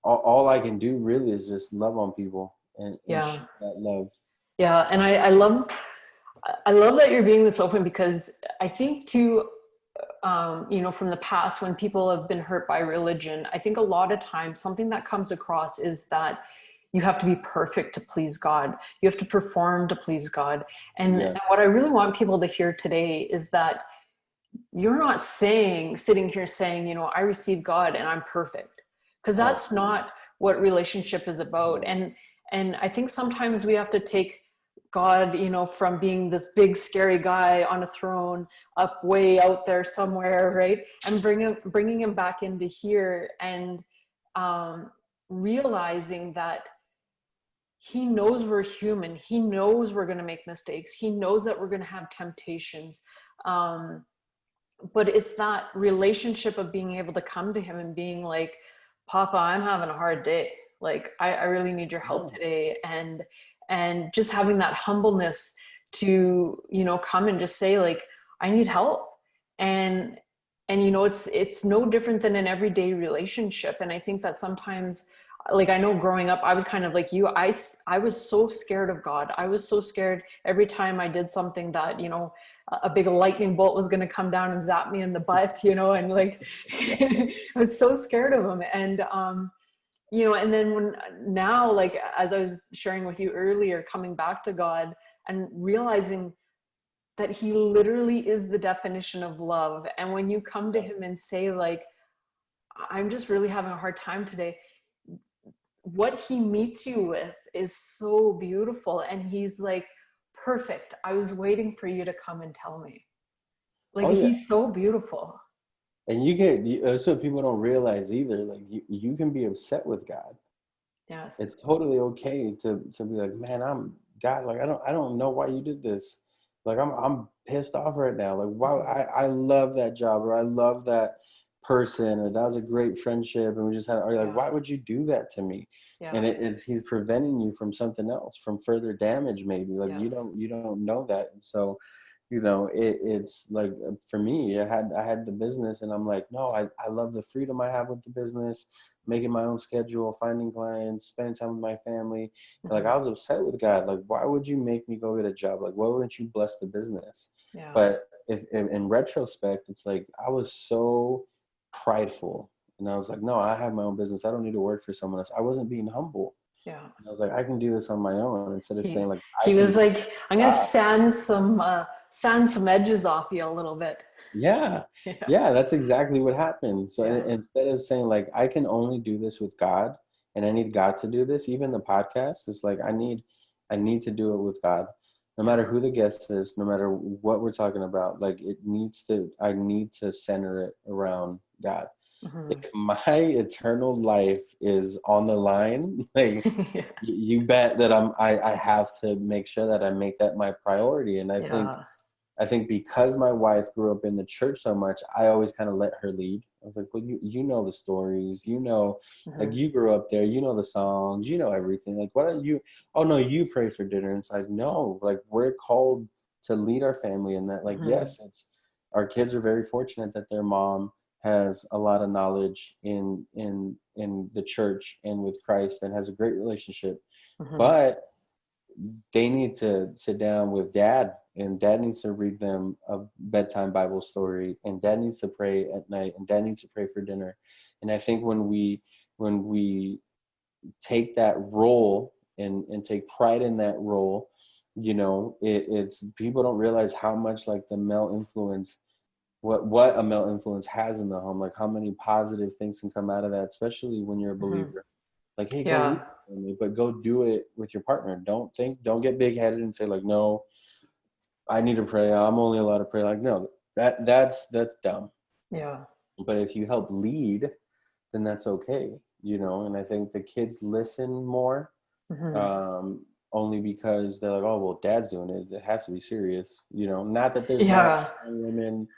all I can do really is just love on people and Yeah. share that love. Yeah. And I love that you're being this open, because I think too, from the past, when people have been hurt by religion, I think a lot of times something that comes across is that you have to be perfect to please God. You have to perform to please God. And Yeah. what I really want people to hear today is that you're not sitting here saying, I receive God and I'm perfect, because Oh, that's not what relationship is about. no. And I think sometimes we have to take God, from being this big scary guy on a throne up way out there somewhere, right, and bringing him back into here, and realizing that He knows we're human. He knows we're going to make mistakes. He knows that we're going to have temptations. Um, but it's that relationship of being able to come to him and being like, Papa, I'm having a hard day. Like, I really need your help Yeah. today. And just having that humbleness to, you know, come and just say like, I need help. And, you know, it's no different than an everyday relationship. And I think that sometimes, like, I know growing up, I was kind of like you. I was so scared of God. I was so scared every time I did something that, you know, a big lightning bolt was going to come down and zap me in the butt, you know, and like, I was so scared of him. And, you know, and then when now, like, as I was sharing with you earlier, coming back to God and realizing that he literally is the definition of love. And when you come to him and say like, I'm just really having a hard time today, what he meets you with is so beautiful. And he's like, perfect. I was waiting for you to come and tell me. Like, Oh yeah. he's so beautiful. And that's what people don't realize either. Like you can be upset with God. Yes. It's totally okay to be like, man, I'm God. Like I don't know why you did this. Like I'm pissed off right now. Like why I love that job, or I love that person, or that was a great friendship, and we just had. Or like, Yeah. why would you do that to me? Yeah. And it's he's preventing you from something else, from further damage, maybe. Like Yes. you don't know that, and so you know it's like for me I had the business, and I'm like, no, I love the freedom I have with the business, making my own schedule, finding clients, spending time with my family. Like Mm-hmm. I was upset with God, like why would you make me go get a job? Like why wouldn't you bless the business? Yeah. But if in retrospect, it's like I was so prideful, and I was like, no, I have my own business, I don't need to work for someone else. I wasn't being humble. Yeah. And I was like, I can do this on my own, instead of saying He like I he can was be like, I'm gonna God. sand some edges off you a little bit. Yeah, Yeah. yeah, that's exactly what happened. So Yeah. instead of saying like I can only do this with God, and I need God to do this, even the podcast is like I need to do it with God. No Yeah. matter who the guest is, no matter what we're talking about, like I need to center it around God. Mm-hmm. If my eternal life is on the line, like Yeah. you bet that I have to make sure that I make that my priority. And Yeah. I think because my wife grew up in the church so much, I always kind of let her lead. I was like, well, you know the stories, you know, like Mm-hmm. you grew up there, you know the songs, you know everything. Like, why don't you? Oh no, you pray for dinner. And it's like, no, like we're called to lead our family, and that, like, Mm-hmm. yes, it's our kids are very fortunate that their mom has a lot of knowledge in the church and with Christ, and has a great relationship, Mm-hmm. but they need to sit down with dad, and dad needs to read them a bedtime Bible story, and dad needs to pray at night, and dad needs to pray for dinner. And I think when we take that role and take pride in that role, you know, it's people don't realize how much like the male influence, what a male influence has in the home, like how many positive things can come out of that, especially when you're a Mm-hmm. believer. Like, hey, go lead Yeah. me, but go do it with your partner. Don't get big headed and say like, no, I need to pray. I'm only allowed to pray. Like, no, that's dumb. Yeah. But if you help lead, then that's okay, you know. And I think the kids listen more, Mm-hmm. um, only because they're like, oh well, dad's doing it. It has to be serious, you know. Not that there's not Yeah. strong women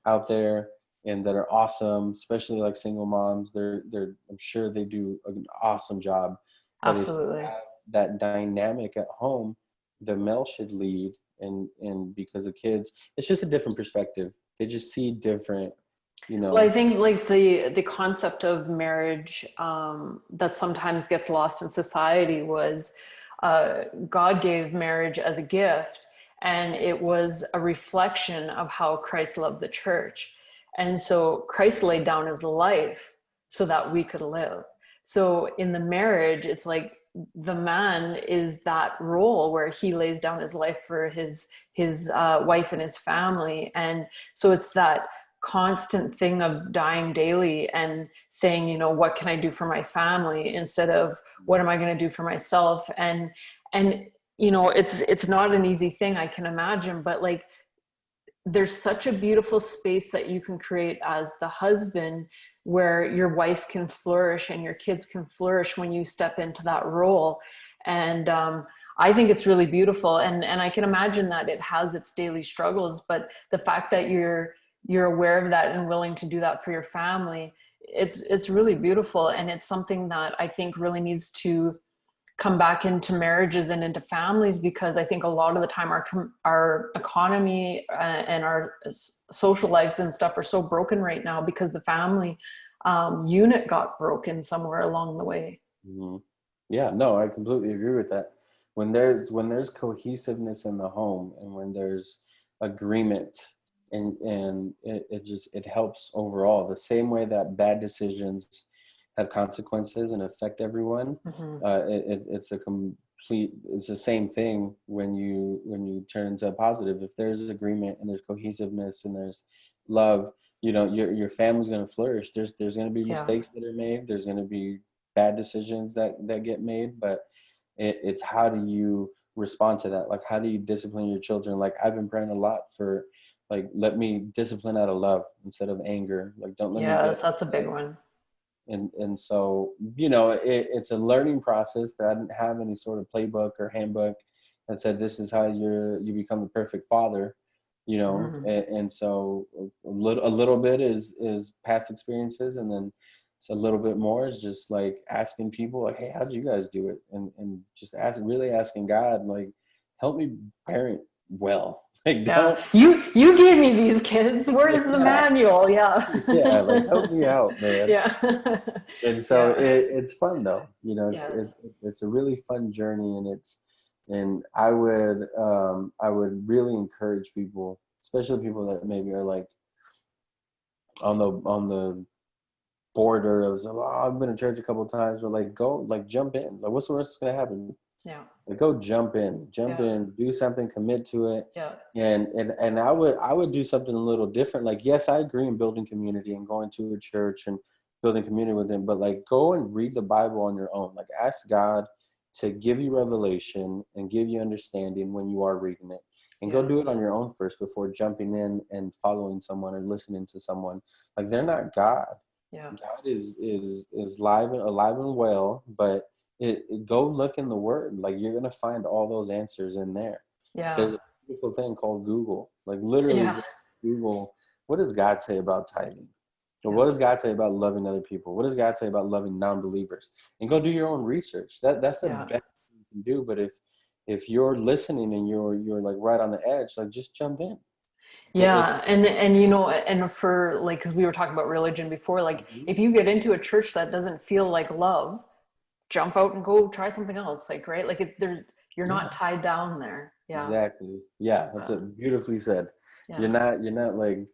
out there and that are awesome, especially like single moms. They're I'm sure they do an awesome job. But if you Absolutely. have that dynamic at home, the male should lead, and because the kids, it's just a different perspective. They just see different, you Well, I know. think like the concept of marriage that sometimes gets lost in society was God gave marriage as a gift, and it was a reflection of how Christ loved the church. And so Christ laid down his life so that we could live. So in the marriage, it's like the man is that role where he lays down his life for his wife and his family. And so it's that constant thing of dying daily and saying, you know, what can I do for my family instead of what am I going to do for myself? And you know, it's not an easy thing, I can imagine, but like there's such a beautiful space that you can create as the husband where your wife can flourish and your kids can flourish when you step into that role. And I think it's really beautiful, and I can imagine that it has its daily struggles, but the fact that you're aware of that and willing to do that for your family, it's really beautiful. And it's something that I think really needs to come back into marriages and into families, because I think a lot of the time our economy and our social lives and stuff are so broken right now because the family unit got broken somewhere along the way. Mm-hmm. Yeah, no, I completely agree with that. When there's cohesiveness in the home, and when there's agreement, and it helps overall. The same way that bad decisions have consequences and affect everyone, Mm-hmm. it's the same thing when you turn into a positive. If there's agreement and there's cohesiveness and there's love, your family's going to flourish. There's going to be Yeah. mistakes that are made. There's going to be bad decisions that get made, but it's how do you respond to that? Like, how do you discipline your children? Like, I've been praying a lot for, like, let me discipline out of love instead of anger. Like, don't let me get Yes, that's a big upset. one. And so, it's a learning process that I didn't have any sort of playbook or handbook that said this is how you become the perfect father. Mm-hmm. And so a little bit is past experiences, and then a little bit more is just like asking people, like, hey, how'd you guys do it? And just really asking God, like, help me parent well. Like, Yeah, don't. you gave me these kids. Where's the Yeah, manual? Yeah. yeah, like, help me out, man. Yeah. And so Yeah. it's fun though. Yes. It's a really fun journey, and I would really encourage people, especially people that maybe are like on the border of, oh, I've been to church a couple of times, but like, go, like, jump in. Like, what's the worst that's gonna happen? Yeah. Like, go jump Yeah. in, do something, commit to it. Yeah. And I would do something a little different. Like, yes, I agree in building community and going to a church and building community with them, but like, go and read the Bible on your own. Like, ask God to give you revelation and give you understanding when you are reading it. And go do it Yes. on your own first before jumping in and following someone and listening to someone. Like, they're not God. Yeah. God is alive and well, but go look in the Word. Like, you're gonna find all those answers in there. Yeah. There's a beautiful thing called Google. Like, literally, Yeah. just Google, what does God say about tithing? Or Yeah. what does God say about loving other people? What does God say about loving non-believers? And go do your own research. That's the Yeah. best thing you can do. But if you're listening and you're like right on the edge, like, just jump in. It, Yeah. And and for like, because we were talking about religion before, like Mhm. if you get into a church that doesn't feel like love, jump out and go try something else. Like, right? Like you're not Yeah. tied down there. Yeah. Exactly. Yeah, that's it. Beautifully said. You're Yeah. not you're not like,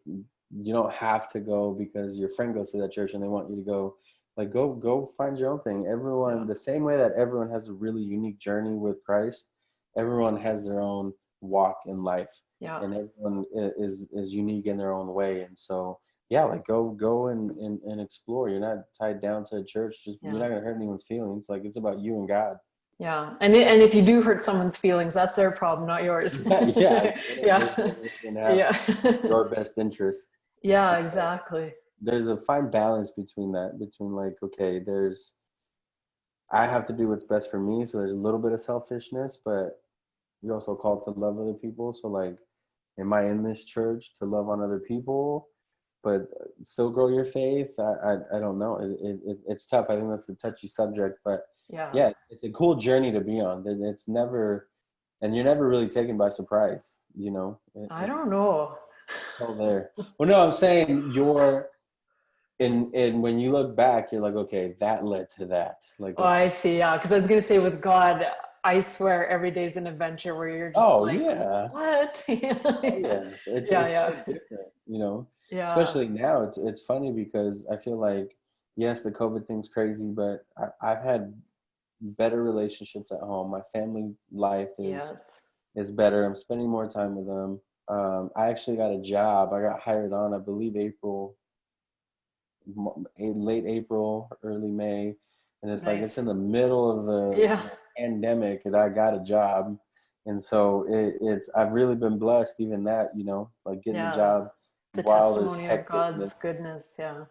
you don't have to go because your friend goes to that church and they want you to go. Like, go find your own thing. Yeah. Everyone, the same way that everyone has a really unique journey with Christ, everyone has their own walk in life, Yeah. and everyone is unique in their own way. And so, yeah, like, go and explore. You're not tied down to a church. Just, you're Yeah. not gonna hurt anyone's feelings. Like, it's about you and God. Yeah. And if you do hurt someone's feelings, that's their problem, not yours. Yeah, yeah. Yeah. They can have Yeah. your best interest. Yeah, exactly. There's a fine balance between that, between, like, okay, I have to do what's best for me, so there's a little bit of selfishness, but you're also called to love other people. So, like, am I in this church to love on other people, but still grow your faith? I don't know. It's tough. I think that's a touchy subject, but Yeah. yeah, it's a cool journey to be on. It's never, and you're never really taken by surprise. I It's don't know. all there. Well, no, I'm saying you're and when you look back, you're like, okay, that led to that. Like, Oh, I see. Yeah. Because I was going to say with God, I swear every day's an adventure where you're just oh like, yeah, what? oh Yeah. yeah, it's Yeah. it's Yeah. so different, Yeah. especially now. It's funny because I feel like, yes, the COVID thing's crazy, but I've had better relationships at home. My family life Yes. is better. I'm spending more time with them. I actually got a job. I got hired on, I believe, late April, early May, and it's like, it's Nice. in the middle of Yeah. the pandemic, and I got a job, and so I've really been blessed, even that, like, getting a Yeah. job It's a while it's testimony of hectic, God's goodness. Yeah.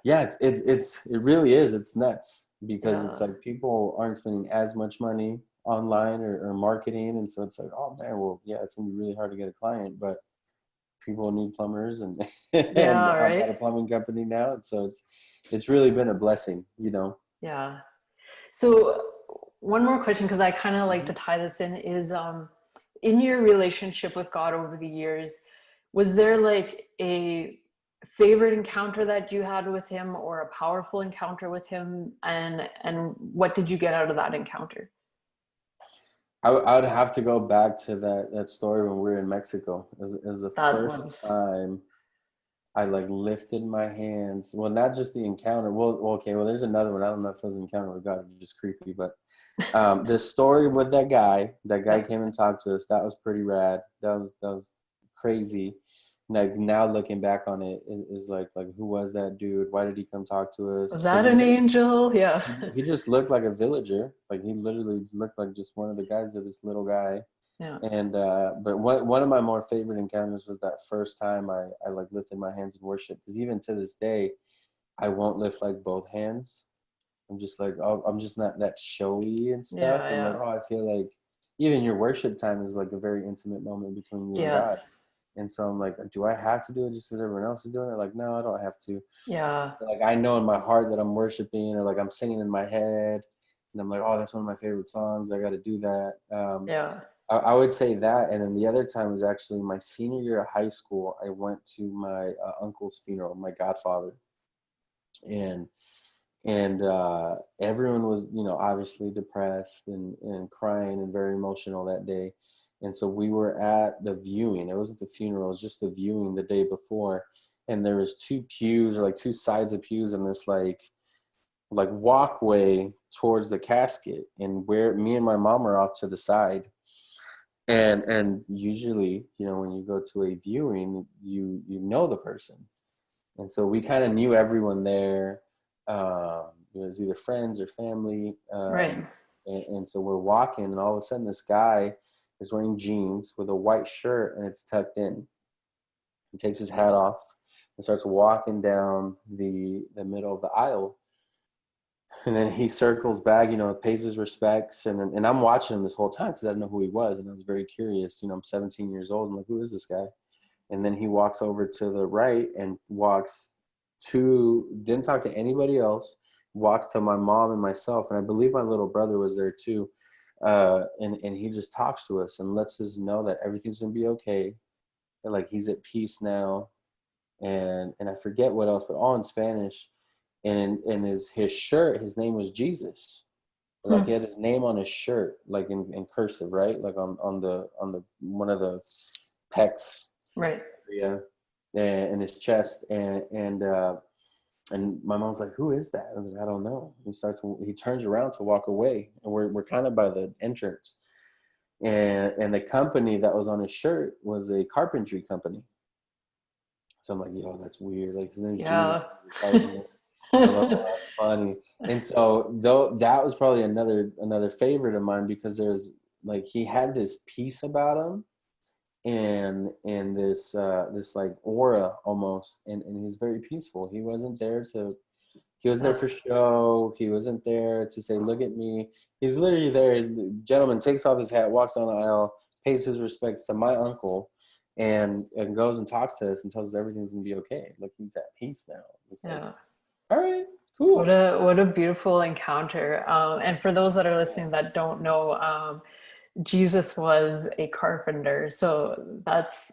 yeah, it really is. It's nuts because it's Yeah. like people aren't spending as much money online or marketing, and so it's like, oh man, well, yeah, it's gonna be really hard to get a client, but people need plumbers, and and Yeah, I've got a right. plumbing company now, and so it's really been a blessing, you know. Yeah. So one more question, because I kind of like to Mhm. tie this in, is in your relationship with God over the years, was there like a favorite encounter that you had with him or a powerful encounter with him, and what did you get out of that encounter? I would have to go back to that story when we were in Mexico. It was the That first was time I like lifted my hands. Well, not just the encounter. Well, okay. Well, there's another one. I don't know if it was an encounter with God. It was just creepy. But the story with that guy. That guy yeah. came and talked to us. That was pretty rad. That was crazy. Like now looking back on it, is like who was that dude? Why did he come talk to us? Was Because that an angel? Yeah. he just looked like a villager. Like he literally looked like just one of the guys of this little guy. Yeah. And but one of my more favorite encounters was that first time I like lifted my hands in worship, because even to this day I won't lift like both hands. I'm just like, oh, I'm just not that showy and stuff. Yeah. I'm like, Yeah. oh, I feel like even your worship time is like a very intimate moment between you and God. Yes. And so I'm like, do I have to do it just because everyone else is doing it? Like, no, I don't have to. Yeah. But like I know in my heart that I'm worshiping, or like I'm singing in my head, and I'm like, oh, that's one of my favorite songs. I got to do that. Yeah. I would say that, and then the other time was actually my senior year of high school. I went to my uncle's funeral, my godfather, and everyone was, you know, obviously depressed and crying and very emotional that day. And so we were at the viewing. It wasn't the funeral; it was just the viewing the day before. And there was two pews, or like two sides of pews, in this like walkway towards the casket, and where me and my mom are off to the side. And usually, you know, when you go to a viewing, you know the person. And so we kind of knew everyone there. It was either friends or family. Right. And so we're walking, and all of a sudden this guy is wearing jeans with a white shirt, and it's tucked in. He takes his hat off and starts walking down the middle of the aisle. And then he circles back, you know, pays his respects, and I'm watching him this whole time because I didn't know who he was, and I was very curious. You know, I'm 17 years old. I'm like, who is this guy? And then he walks over to the right and didn't talk to anybody else, walks to my mom and myself, and I believe my little brother was there too. And he just talks to us and lets us know that everything's gonna be okay, and like he's at peace now. And I forget what else, but all in Spanish. And his shirt, his name was Jesus. Like he Hmm. had his name on his shirt, like in cursive, right? Like on the one of the pecs Right. area, and his chest. And my mom's like, who is that? I was like, I don't know. He turns around to walk away, and we're kind of by the entrance. And the company that was on his shirt was a carpentry company. So I'm like, yo, that's weird. Like his name's Jesus. Yeah. I'm like, oh, that's funny. And so though that was probably another favorite of mine, because there's like he had this peace about him, and this like aura almost, and he's very peaceful. He wasn't there That's for show. He wasn't there to say, look at me. He's literally there. The gentleman takes off his hat, walks down the aisle, pays his respects to my uncle, and goes and talks to us and tells us everything's gonna be okay. Like he's at peace now. It's like, yeah. all right, What cool. a beautiful encounter. And for those that are Yeah. listening that don't know, Jesus was a carpenter. So that's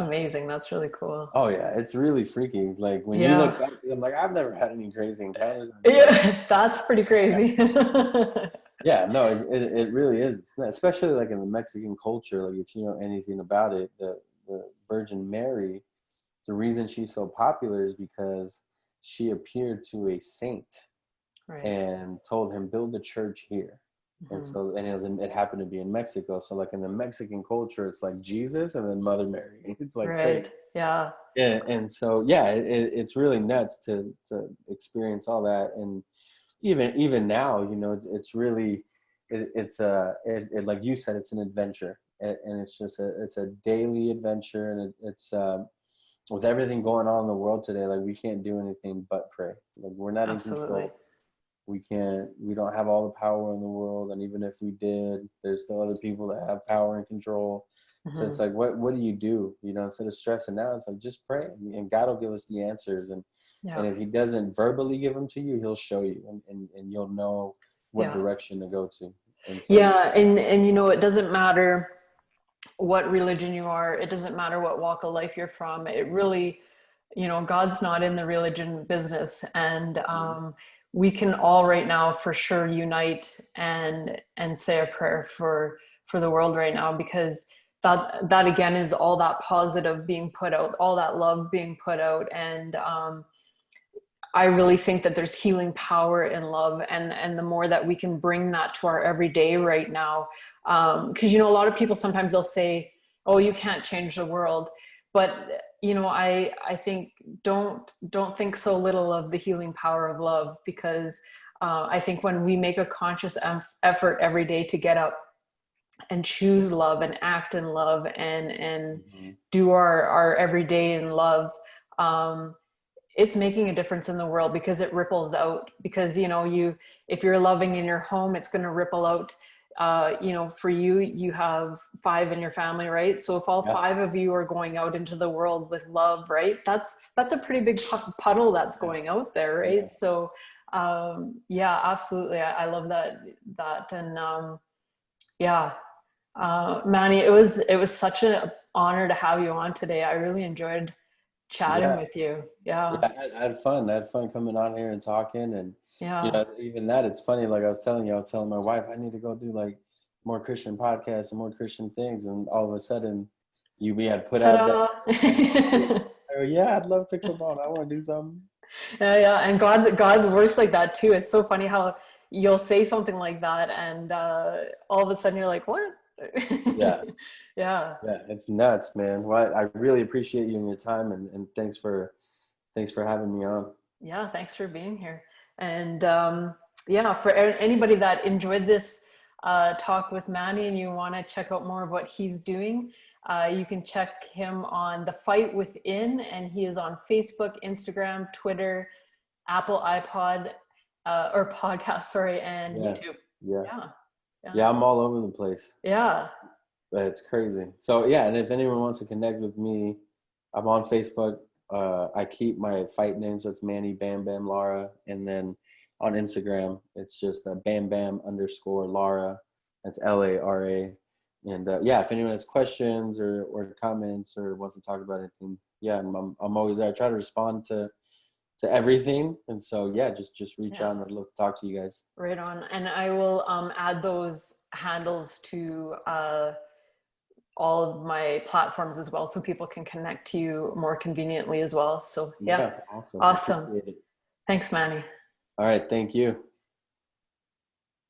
amazing. That's really cool. Oh yeah, it's really freaky. Like when you look Yeah. back, 'cause I'm like, I've never had any crazy encounters. I'm just like, Yeah, that's pretty crazy. yeah, no, it really is. It's not, especially like in the Mexican culture. Like if you know anything about it, the Virgin Mary, the reason she's so popular is because she appeared to a saint Right. and told him, build a church here. And Mhm. so, and it happened to be in Mexico. So like in the Mexican culture, it's like Jesus and then Mother Mary. It's like crazy. Right. Yeah. And so, yeah, it's really nuts to experience all that. And even now, you know, it's really, like you said, it's an adventure. And it's just it's a daily adventure. And it's with everything going on in the world today, like we can't do anything but pray. Like we're not in Absolutely. control. We don't have all the power in the world, and even if we did, there's still other people that have power and control. So it's Mhm. like, what do you do? You know, instead of stressing out, it's like, just pray, and God will give us the answers. And Yeah. if he doesn't verbally give them to you, he'll show you, and you'll know what Yeah. direction to go to. And so, Yeah. And, it doesn't matter what religion you are. It doesn't matter what walk of life you're from. It really, God's not in the religion business. And mhm, we can all right now for sure unite and say a prayer for the world right now, because that again is all that positive being put out, all that love being put out. And I really think that there's healing power in love, and the more that we can bring that to our everyday right now, because a lot of people sometimes they'll say, "Oh, you can't change the world," but I think don't think so little of the healing power of love, because I think when we make a conscious effort every day to get up and choose love and act in love and mhm, do our everyday in love, um, it's making a difference in the world, because it ripples out. Because if you're loving in your home, it's going to ripple out. For you have 5 in your family, right? So if all yeah, 5 of you are going out into the world with love, right, that's a pretty big puddle that's yeah, going out there, yeah, right? So yeah, absolutely. I love that. And yeah, Manny, it was such an honor to have you on today. I really enjoyed chatting yeah. with you. Yeah. Yeah, I had fun. I had fun coming on here and talking, and Yeah. even that, it's funny. Like I was telling my wife, I need to go do like more Christian podcasts and more Christian things, and all of a sudden, we had put out that. Ta-da. Oh yeah, I'd love to come on. I want to do something. Yeah, yeah. And God works like that too. It's so funny how you'll say something like that, and all of a sudden you're like, what? Yeah, Yeah. yeah, it's nuts, man. Well, I really appreciate you and your time, and thanks for having me on. Yeah, thanks for being here. And yeah, for anybody that enjoyed this talk with Manny and you want to check out more of what he's doing, you can check him on The Fight Within, and he is on Facebook, Instagram, Twitter, Apple iPod, or podcast, sorry, and Yeah, YouTube. yeah, Yeah, yeah, yeah. I'm all over the place. yeah, It's crazy. So yeah, and if anyone wants to connect with me, I'm on Facebook. I keep my fight name, so it's Manny Bam Bam Lara, and then on Instagram it's just Bam Bam underscore Lara. That's Lara. And yeah, if anyone has questions or comments or wants to talk about anything, yeah, I'm always there. I try to respond to everything, and so yeah, just reach yeah. out, and I'd love to talk to you guys. Right on. And I will add those handles to all of my platforms as well, so people can connect to you more conveniently as well. So yeah, Yeah, awesome. awesome. Appreciate it. Thanks, Manny. All right, thank you.